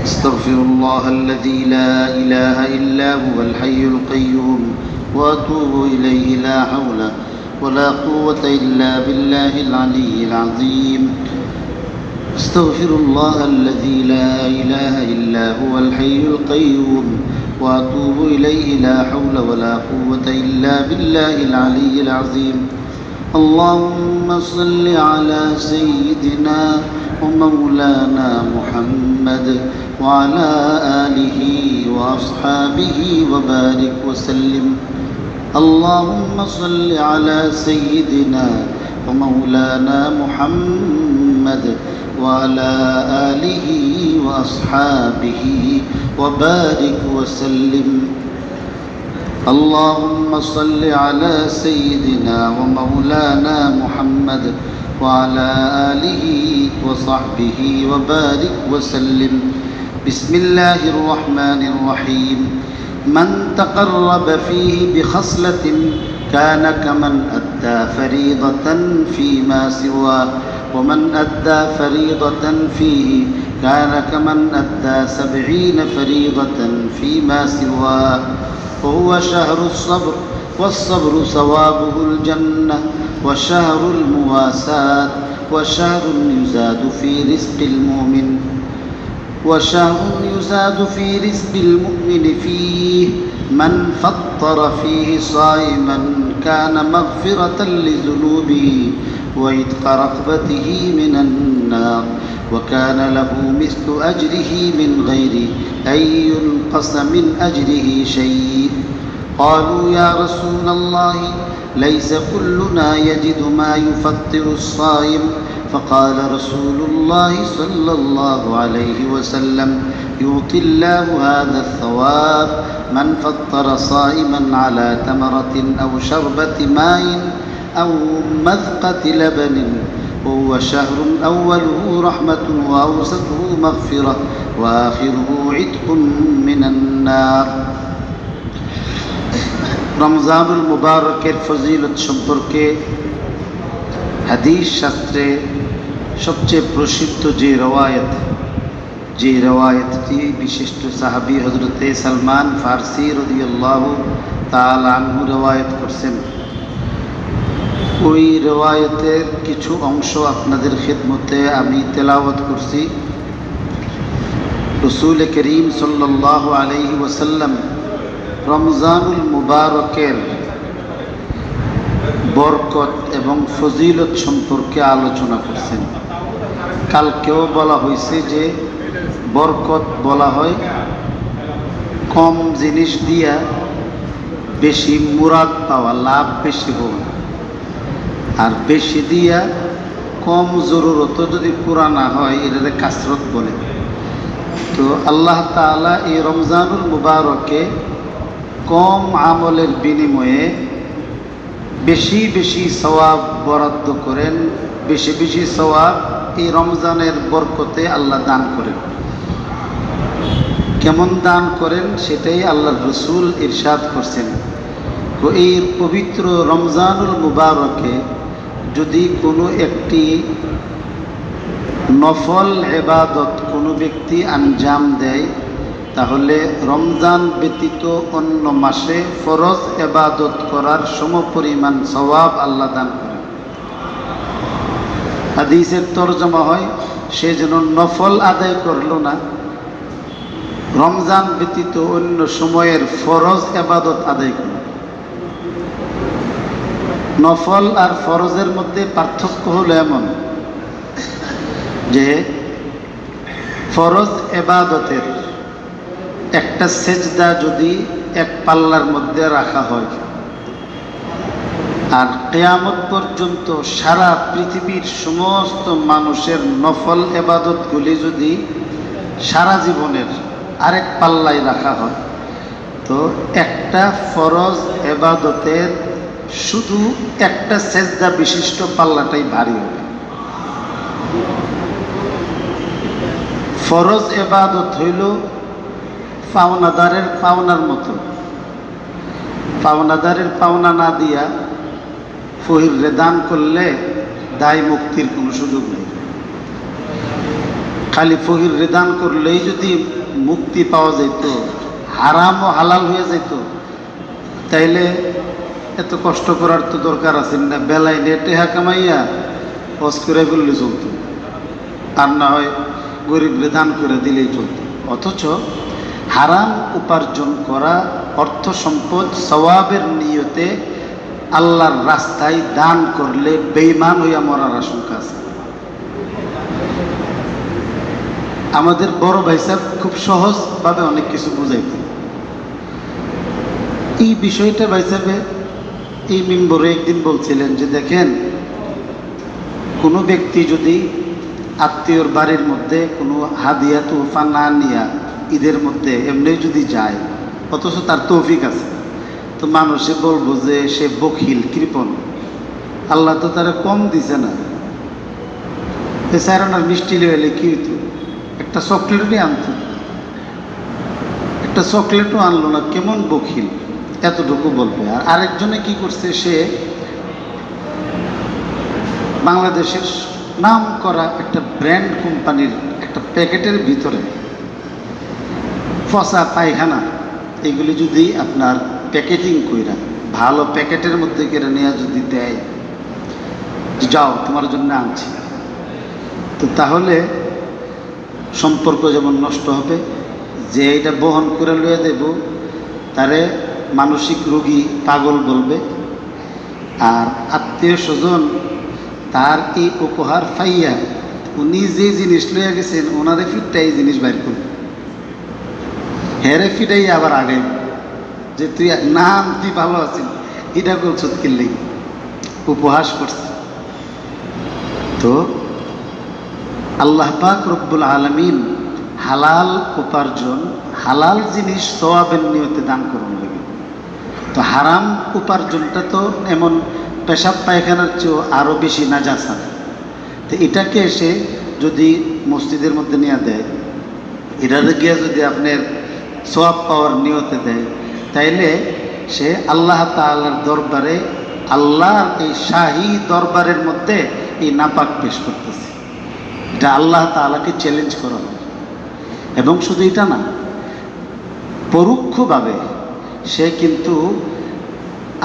استغفر الله الذي لا إله إلا هو الحي القيوم وأتوب إليه لا حول ولا قوة إلا بالله العلي العظيم استغفر الله الذي لا إله إلا هو الحي القيوم وأتوب إليه لا حول ولا قوة إلا بالله العلي العظيم اللهم صل على سيدنا ومولانا محمد وعلى آله وأصحابه وبارك وسلم اللهم صل على سيدنا ومولانا محمد وعلى آله وأصحابه وبارك وسلم اللهم صل على سيدنا ومولانا محمد وعلى آله وصحبه وبارك وسلم بسم الله الرحمن الرحيم من تقرب فيه بخصلة كان كمن أدى فريضة فيما سواه ومن أدى فريضة فيه كان كمن أدى 70 فريضة فيما سواه وهو شهر الصبر والصبر ثوابه الجنة وشهر المواساة وشهر يزاد في رزق المؤمن وشهر يزاد في رزق المؤمن فيه من فطر فيه صائما كان مغفرة لذنوبه وعتق رقبته من النار وكان له مثل أجره من غير أن ينقص من أجره شيء قالوا يا رسول الله ليس كلنا يجد ما يفطر الصائم فقال رسول الله صلى الله عليه وسلم يعطي الله هذا الثواب من فطر صائما على تمرة أو شربة ماء أو مذقة لبن وهو شهر أوله رحمة وأوسطه مغفرة وآخره عتق من النار রমজানুল মুবারকের ফজিলত সম্পর্কে হাদিস শাস্ত্রে সবচেয়ে প্রসিদ্ধ যে রওয়ায়াতটি বিশিষ্ট সাহাবী হযরতে সালমান ফারসি রাদিয়াল্লাহু তাআলা আনহু রওয়ায়াত করছেন। ওই রওয়ায়াতের কিছু অংশ আপনাদের খিদমতে আমি তেলাওয়াত করছি। রাসূল করিম সাল্লাল্লাহু আলাইহি ওয়াসাল্লাম রমজানুল মুবারকের বরকত এবং ফজিলত সম্পর্কে আলোচনা করছেন। কালকেও বলা হয়েছে যে বরকত বলা হয় কম জিনিস দিয়া বেশি মুরাদ পাওয়া, লাভ বেশি হওয়া, আর বেশি দিয়া কম জরুরত যদি পুরা না হয় এটাকে কাসরত বলে। তো আল্লাহ তাআলা এই রমজানুল মুবারকে কম আমলের বিনিময়ে বেশি বেশি সওয়াব বরাদ্দ করেন, বেশি বেশি সওয়াব এই রমজানের বরকতে আল্লাহ দান করেন। কেমন দান করেন সেটাই আল্লাহর রাসূল ইরশাদ করছেন। তো এই পবিত্র রমজানুল মুবারকে যদি কোনো একটি নফল ইবাদত কোনো ব্যক্তি আঞ্জাম দেয় তাহলে রমজান ব্যতীত অন্য মাসে ফরজ ইবাদত করার সমপরিমাণ সওয়াব আল্লাহ দান করেন। হাদিসের তরজমা হয় সে যেন নফল আদায় করলো না, রমজান ব্যতীত অন্য সময়ের ফরজ ইবাদত আদায় করল। নফল আর ফরজের মধ্যে পার্থক্য হলো এমন যে ফরজ ইবাদতের একটা সেজদা যদি এক পাল্লার মধ্যে রাখা হয় আর কিয়ামত পর্যন্ত সারা পৃথিবীর সমস্ত মানুষের নফল ইবাদতগুলি যদি সারা জীবনের আরেক পাল্লায় রাখা হয় তো একটা ফরজ ইবাদতের শুধু একটা সেজদা বিশিষ্ট পাল্লাটাই ভারী হবে। ফরজ ইবাদত হইল পাওনাদারের পাওনার মতো, পাওনাদারের পাওনা না দিয়া ফহিরে দান করলে দায় মুক্তির কোনো সুযোগ নেই। খালি ফকিরে দান করলেই যদি মুক্তি পাওয়া যেত, হারাম ও হালাল হয়ে যেত, তাইলে এত কষ্ট করার তো দরকার আছে না। বেলায় নিয়ে টেহা কামাইয়া হজ করে ফেললে চলতো, আর না হয় গরিবরে দান করে দিলেই চলতো। অথচ হারাম উপার্জন করা অর্থ সম্পদ সওয়াবের নিয়তে আল্লাহর রাস্তায় দান করলে বেঈমান হইয়া মরার আশঙ্কা আছে। আমাদের বড় ভাই সাহেব খুব সহজভাবে অনেক কিছু বুঝাইতেন। এই বিষয়টা ভাই সাহেব এই মিম্বরে একদিন বলছিলেন যে দেখেন, কোনো ব্যক্তি যদি আত্মীয়র বাড়ির মধ্যে কোনো হাদিয়া তোহফা না নিয়া ঈদের মধ্যে এমনি যদি যায়, অথচ তার তৌফিক আছে, তো মানুষে বলবো যে সে বখিল, কৃপণ। আল্লাহ তো তারা কম দিছে না, সারানার মিষ্টি এলে কি হইতো, একটা চকলেটই আনতো, একটা চকলেটও আনলো না, কেমন বখিল, এতটুকু বলবে। আর আরেকজনে কি করছে, সে বাংলাদেশের নাম করা একটা ব্র্যান্ড কোম্পানির একটা প্যাকেটের ভিতরে ফসা পায়খানা এগুলি যদি আপনার প্যাকেটিং কইরা ভালো প্যাকেটের মধ্যে কেড়ে নেওয়া যদি দেয়, যাও তোমার জন্য আনছি, তো তাহলে সম্পর্ক যেমন নষ্ট হবে, যে এটা বহন করে লইয়া দেব তারে মানসিক রোগী, পাগল বলবে, আর আত্মীয় স্বজন তার এই উপহার পাইয়া উনি যে জিনিস লইয়া গেছেন ওনারে ফিটটা এই জিনিস বাইর করবে, হেরে ফিটাই আবার আগে যে তুই নাম তুই ভালো আছিস, এটা করছো কিনলেই উপহাস করছে। তো আল্লাহ পাক রব্বুল আলামিন হালাল উপার্জন, হালাল জিনিস সওয়াবের নিয়তে দান করুন লাগে। তো হারাম উপার্জনটা তো এমন পেশাব পায়খানার চেয়েও আরও বেশি নাজাসা। তো এটাকে এসে যদি মসজিদের মধ্যে নিয়ে দেয়, এটাতে গিয়ে যদি আপনার সওয়াব পাওয়ার নিয়তে দেয়, তাইলে সে আল্লাহ তাআলার দরবারে, আল্লাহর এই শাহী দরবারের মধ্যে এই নাপাক পেশ করতেছে। এটা আল্লাহ তাআলাকে চ্যালেঞ্জ করা হয়। এবং শুধু এটা না, পরোক্ষভাবে সে কিন্তু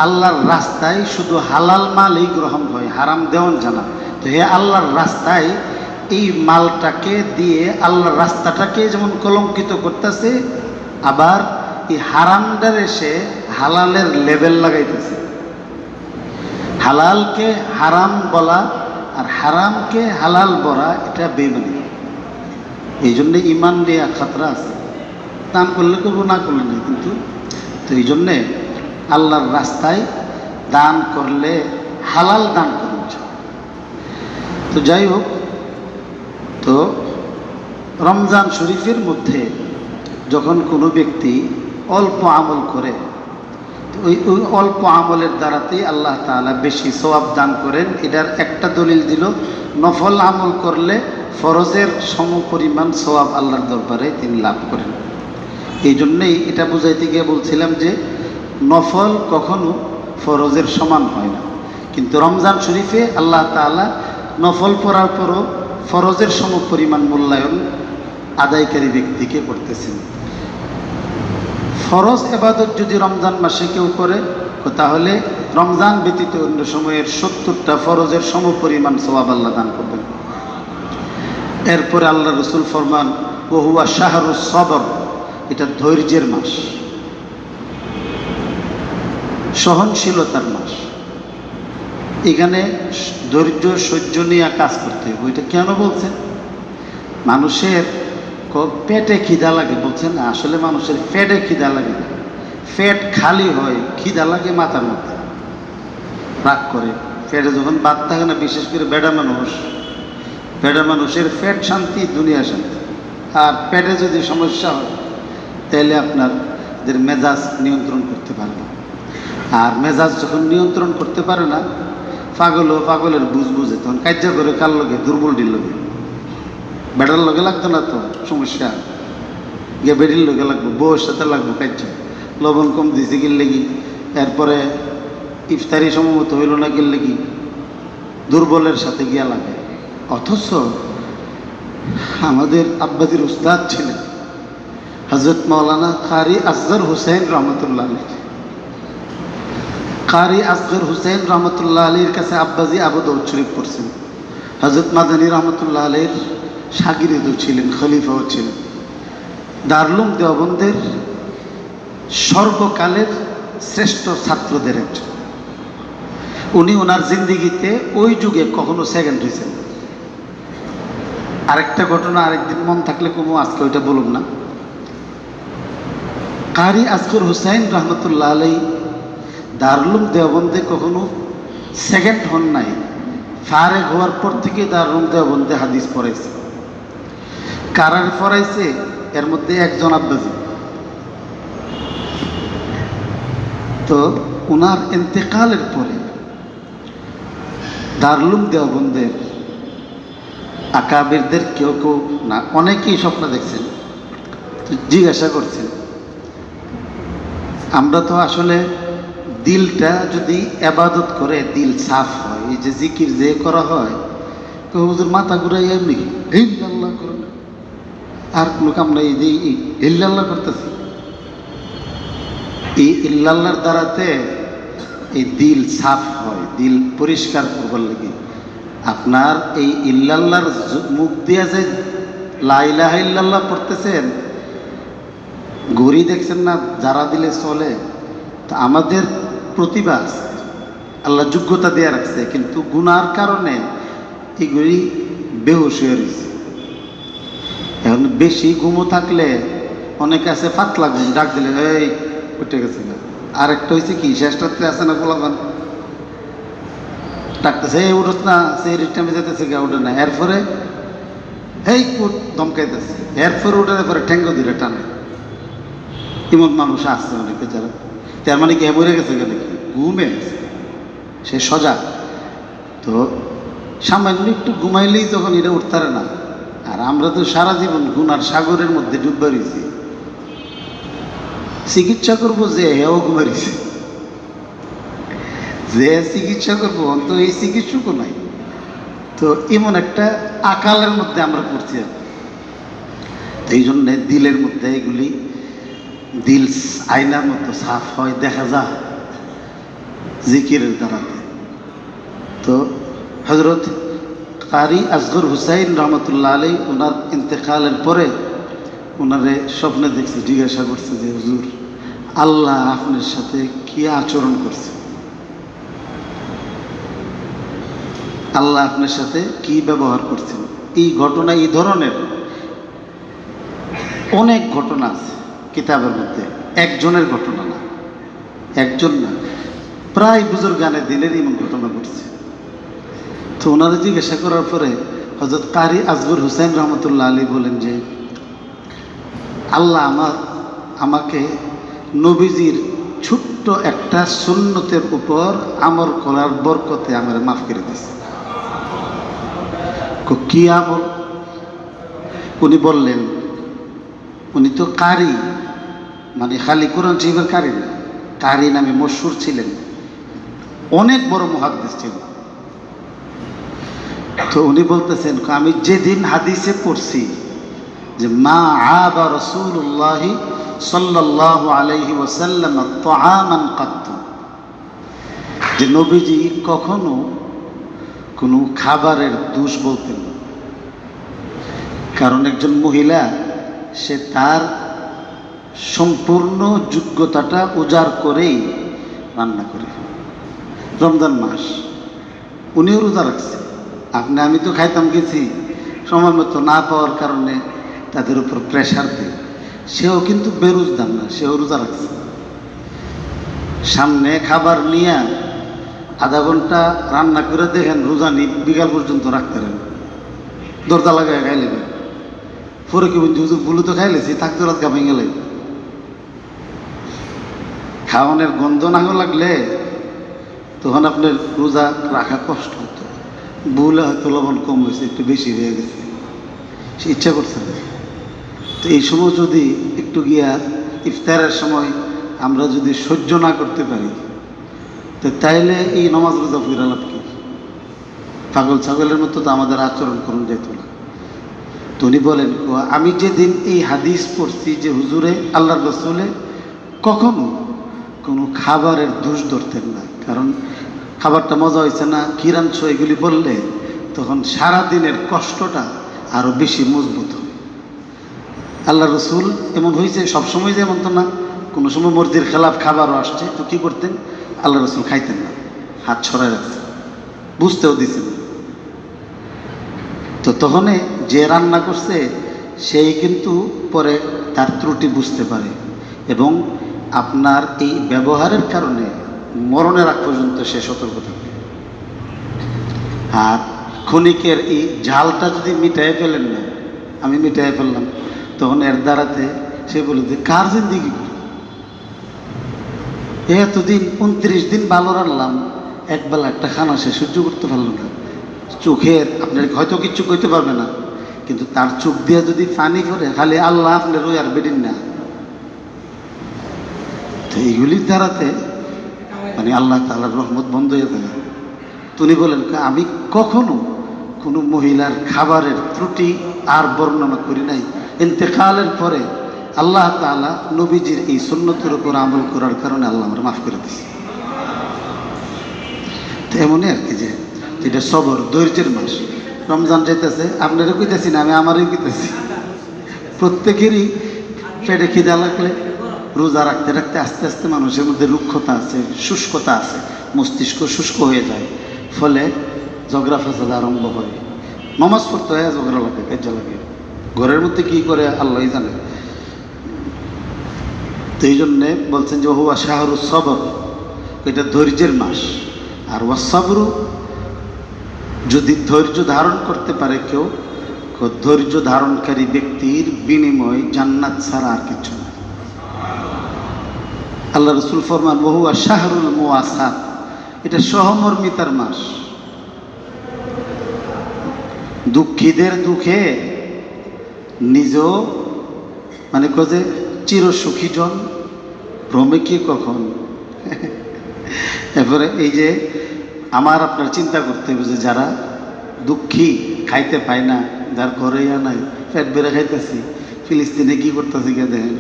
আল্লাহর রাস্তায় শুধু হালাল মালই গ্রহণ হয়, হারাম দেওয়ান জানা। তো হে আল্লাহর রাস্তায় এই মালটাকে দিয়ে আল্লাহর রাস্তাটাকে যেমন কলঙ্কিত করতেছে, আবার এই হারামটার এসে হালালের লেবেল লাগাইতেছে। হালালকে হারাম বলা আর হারামকে হালাল বলা, এটা বেমানি। এই জন্যে ইমান নিয়ে খাতরা আছে। দান করলে করবো, না করলে নেই, কিন্তু তো এই জন্যে আল্লাহর রাস্তায় দান করলে হালাল দান করুন। তো যাই হোক, তো রমজান শরীফের মধ্যে যখন কোনো ব্যক্তি অল্প আমল করে, ওই অল্প আমলের দ্বারাতেই আল্লাহ তাআলা বেশি সওয়াব দান করেন। এটার একটা দলিল দিল, নফল আমল করলে ফরজের সমপরিমাণ সওয়াব আল্লাহর দরবারে তিনি লাভ করেন। এই জন্যেই এটা বুঝাইতে গিয়ে বলছিলাম যে নফল কখনো ফরজের সমান হয় না, কিন্তু রমজান শরীফে আল্লাহ তাআলা নফল পড়ার পরও ফরজের সমপরিমাণ মূল্যায়ন আদায়কারী ব্যক্তিকে করতেছেন। ফরজ ইবাদত যদি রমজান মাসে কেউ করে, তাহলে রমজান ব্যতীত অন্য সময়ের 70টা ফরজের সমপরিমাণ সওয়াব আল্লাহ দান করবেন। এরপরে আল্লাহ রাসূল ফরমান, ওয়া হুয়া শাহরুস সবর, এটা ধৈর্যের মাস, সহনশীলতার মাস। এখানে ধৈর্য সহ্য নিয়ে কাজ করতে হবে। ওইটা কেন বলছেন? মানুষের পেটে খিদা লাগে, বলছেন আসলে মানুষের পেটে খিদা লাগে না, পেট খালি হয়, খিদা লাগে মাথার মধ্যে, রাগ করে। পেটে যখন ভাত থাকে না, বিশেষ করে বেড়া মানুষের পেট শান্তি, দুনিয়া শান্তি। আর পেটে যদি সমস্যা হয়, তাহলে আপনাদের মেজাজ নিয়ন্ত্রণ করতে পারবে। আর মেজাজ যখন নিয়ন্ত্রণ করতে পারে না, পাগলের বুঝে, তখন কার্য করে কার লগে, দুর্বলটির লগে। বেড়ার লগে লাগতো না তো সমস্যা, গিয়ে বেড়ির লগে লাগবো, বউয়ের সাথে লাগবো কার্য। লবণ কম দিয়েছে কিনলে কি, এরপরে ইফতারি সম্মত হইল না কিনলে কি, দুর্বলের সাথে গিয়া লাগে। অথচ আমাদের আব্বাজির উস্তাদ ছিলেন হযরত মাওলানা কারি আসগর হুসাইন রহমতুল্লাহ আলী। কারি আসগর হুসাইন রহমতুল্লাহ আলীর কাছে আব্বাজি আবু দাউদ শরীফ পড়ছেন। হযরত মাদানী রহমতুল্লাহ আলীর শাগিরদও ছিলেন, খলিফাও ছিলেন। দারুল উলুম দেওবন্দের সর্বকালের শ্রেষ্ঠ ছাত্রদের একজন। উনি ওনার জিন্দিগিতে ওই যুগে কখনো সেকেন্ড হয়েছেন। আরেকটা ঘটনা আরেকদিন মন থাকলে কোনো, আজকে ওইটা বলুন না। কারি আসগর হুসাইন রহমতুল্লাহ আলাই দারুল উলুম দেওবন্দে কখনো সেকেন্ড হন নাই। ফারেগ হওয়ার পর থেকে দারুল উলুম দেওবন্দে হাদিস পড়াইছে। কারার পড়াইছে এর মধ্যে একজন আব্বাজি। তো ওনার ইন্তেকালের পরে দারুল উলুম দেওবন্দের আকাবিরদের কেউ কেউ না, অনেকেই স্বপ্ন দেখছেন, জিজ্ঞাসা করছেন। আমরা তো আসলে দিলটা যদি এবাদত করে দিল সাফ হয়, এই যে জিকির যে করা হয়, তো হুজুর মাথা ঘুরাই এমনি ইল্লাল্লাহ করে না, আর কোনো কাম নাই, এই যে ইল্লাল্লাহ করতেছি। এই ইল্লাল্লাহর দ্বারাতে এই দিল সাফ হয়, দিল পরিষ্কার করবার লাগে। আপনার এই ইল্লাল্লাহর মুখ দিয়া যে লা ইলাহা ইল্লাল্লাহ পড়তেছেন, ঘড়ি দেখছেন না যারা দিলে চলে, তো আমাদের প্রতিভা আছে, আল্লাহ যোগ্যতা দেয়া রাখছে, কিন্তু গুনার কারণে এই ঘড়ি বেহুশ হয়ে রয়েছে। এখন বেশি ঘুমো থাকলে অনেক আছে পাতলা ঘুম, ডাক দিলে এই উঠে গেছে না। আরেকটা হয়েছে কি, শেষটাতে আছে না গোলাপান ডাকতেছে, এই উঠোস না, সেই রিটার্মে যেতেছে গা, উঠে না। এরপরে এই কুট ধমকাইতেছে, এরপরে উঠে পরে ঠেঙ্গো ধরে টানে। এমন মানুষ আসছে অনেকে, যারা তার মানে কি মরে গেছে গেলে কি ঘুমে গেছে, সে সজাগ। তো সামান্য একটু ঘুমাইলেই তখন এটা উঠতারে না। আর আমরা তো সারা জীবন গুনার সাগরের মধ্যে ডুববা রয়েছি। চিকিৎসা করবো যে হেও ঘুমাইছে, যে চিকিৎসা করবো তো এই চিকিৎসকও নাই। তো এমন একটা আকালের মধ্যে আমরা পড়ছি। এই জন্যে দিলের মধ্যে এগুলি, দিল আয়নার মতো সাফ হয়, দেখা যায় জিকিরের দ্বারাতে। তো হযরত কারি আসগর হুসাইন রহমতুল্লাহ আলাই ওনার ইন্তেকালের পরে ওনারে স্বপ্নে দেখছে, জিজ্ঞাসা করছে যে হুজুর আল্লাহ আপনার সাথে কি আচরণ করছে, আল্লাহ আপনার সাথে কি ব্যবহার করছেন। এই ঘটনা, এই ধরনের অনেক ঘটনা আছে কিতাবের মধ্যে, একজনের ঘটনা না, একজন না, প্রায় বুজুর্গানে দিলের এমন ঘটনা ঘটছে। তো ওনারা জিজ্ঞাসা করার পরে হযরত কারি আসগর হুসাইন রহমতুল্লাহ আলী বলেন যে আল্লাহ আমাকে নবীজির ছোট্ট একটা সুন্নতের উপর আমল করার বরকতে আমার মাফ করে দিয়েছে। কি আমল? উনি বললেন, উনি তো কারি, মানে খালি কোরআন শরীফের কারি না, কারি নামে মশহুর ছিলেন, অনেক বড় মুহাদ্দিস ছিলেন। তো উনি বলতেছেন, আমি যেদিন হাদিসে পড়ছি যে মা আবা রাসূলুল্লাহ সাল্লাল্লাহু আলাইহি ওয়াসাল্লাম তাআমান কাত্তু, যে নবীজি কখনো কোনো খাবারের দোষ বলতেন না। কারণ একজন মহিলা, সে তার সম্পূর্ণ যোগ্যতাটা উজাড় করেই রান্না করে। রমজান মাস, উনিও রোজা রাখছে। আমি তো খাইতাম গেছি, সময় মতো না পাওয়ার কারণে তাদের উপর প্রেশার দেয়। সেও কিন্তু বেরোজদার না, সেও রোজা রাখছে। সামনে খাবার নিয়ে আধা ঘন্টা রান্না করে দেখেন রোজা নি বিকাল পর্যন্ত রাখতে পারেন, দরজা লাগায় খাই নেবেন। পরে কি হুজুর ভুলে তো খাইলেছি, থাকতে রাত গা ভেঙে লাগে। খাওয়ানোর গন্ধ না লাগলে তখন আপনার রোজা রাখা কষ্ট হতো। ভুলে হয়তো লবণ কম হয়েছে, একটু বেশি হয়ে গেছে, সে ইচ্ছা করছে না। তো এই সময় যদি একটু গিয়া ইফতারের সময় আমরা যদি সহ্য না করতে পারি, তো তাইলে এই নামাজ রোজা ফিরা লাভ কি? পাগল ছাগলের মতো তো আমাদের আচরণ করুন যেত না। তো উনি বলেন, আমি যেদিন এই হাদিস পড়ছি যে হুজুরে আল্লাহ রসুলে কখনো কোনো খাবারের দোষ ধরতেন না, কারণ খাবারটা মজা হয়েছে না, কিরাঞ্চ এগুলি বললে তখন সারাদিনের কষ্টটা আরও বেশি মজবুত হয়। আল্লাহ রসুল এমন হয়েছে, সবসময় যে এমন তো না, কোনো সময় মর্জির খেলাফ খাবারও আসছে, তো কী করতেন, আল্লাহ রসুল খাইতেন না, হাত ছড়ায় রাখতেন, বুঝতেও দিতেন। তো তখন যে রান্না করছে সেই কিন্তু পরে তার ত্রুটি বুঝতে পারে, এবং আপনার এই ব্যবহারের কারণে মরণের আগ পর্যন্ত সে সতর্ক থাকবে। আর ক্ষণিকের এই ঝালটা যদি মিটাই ফেলেন না, আমি মিটাই ফেললাম, তখন এর দ্বারাতে সে বলে যে কার জিন্দিগি করি, এতদিন 29 দিন ভালো রাখলাম, একবেলা একটা খানা সে সহ্য করতে পারলো না, চোখের আপনার হয়তো কিচ্ছু কইতে পারবে না, কিন্তু তার চোখ দিয়ে যদি পানি করে খালি আল্লাহ আপনার ওই আর বেডিন না। তো এইগুলির দ্বারাতে মানে আল্লাহ তাআলার রহমত বন্ধ হয়ে যায়। তিনি বলেন, আমি কখনো কোনো মহিলার খাবারের ত্রুটি আর বর্ণনা করি নাই। ইন্তেকালের পরে আল্লাহ তাআলা নবীজির এই সুন্নতের উপর আমল করার কারণে আল্লাহ আমার মাফ করে দিয়েছে। তো এমনই আর কি, যে এটা সবর, ধৈর্যের মাস। রমজান যেতেছে, আপনারও কইতেছি না, আমি আমারই কইতেছি, প্রত্যেকেরই পেটে খিদা লাগলে রোজা রাখতে রাখতে আস্তে আস্তে মানুষের মধ্যে রুক্ষতা আছে, শুষ্কতা আছে, মস্তিষ্ক শুষ্ক হয়ে যায়, ফলে ঝগড়া ফাসাদ আরম্ভ হয়, নামাজ পড়তে হয় ঝগড়া লাগে, কাজা লাগে, ঘরের মধ্যে কী করে আল্লাহই জানে। তো এই জন্যে বলছেন যে হুয়া শাহরুস সবর, এটা ধৈর্যের মাস। আর ওয়াসসাবরু, যদি ধৈর্য ধারণ করতে পারে কেউ, ধৈর্য ধারণকারী ব্যক্তির বিনিময় জান্নাত ছাড়া আর কিছু না। আল্লাহ রসুল ফরমান ওহুয়া শাহরুল মুওয়াসাত, এটা সহমর্মিতার মাস। দুঃখীদের দুঃখে নিজেও মানে যে চিরসুখী জন, ভ্রমে কি কখন। এরপরে এই যে আমার আপনার চিন্তা করতে হবে যে যারা দুঃখী, খাইতে পায় না, যার ঘরে নাই, পেট বেড়ে খাইতেছি, ফিলিস্তিনে কি করতেছি কে দেখেন।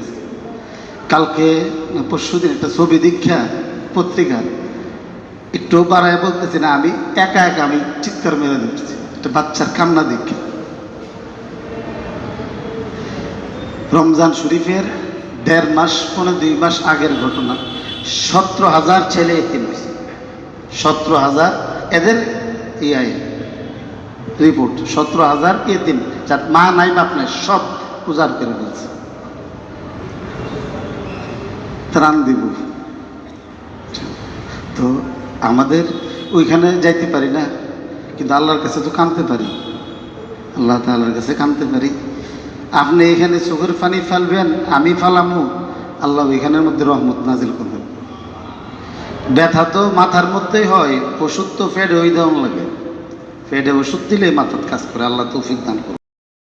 কালকে পরশুদিন একটা ছবি দীক্ষা পত্রিকার একটু বাড়ায় বলতেছি না, আমি একা একা আমি চিৎকার মেরে দিচ্ছি, একটা বাচ্চার কান্না দীক্ষা। রমজান শরীফের 1.5 মাস 2 মাস আগের ঘটনা, 17,000 ছেলে এতিম হয়েছে, 17,000 এদের ইয়াই রিপোর্ট, 17,000 এতিম, যার মা নাই বাপ নাই, সব উজাড় করে ফেলছে। ত্রাণ দিব, তো আমাদের ওইখানে যাইতে পারি না, কিন্তু আল্লাহর কাছে তো কাঁদতে পারি, আল্লাহ তাআলার কাছে কাঁদতে পারি। আপনি এখানে চোখের পানি ফেলবেন, আমি ফালামু, আল্লাহ এখানের মধ্যে রহমত নাজিল করবেন। ব্যথা তো মাথার মধ্যেই হয়, ওষুধ তো পেটে ওই দেওয়া লাগে, পেটে ওষুধ দিলে মাথার কাজ করে, আল্লাহ তৌফিক দান করবে।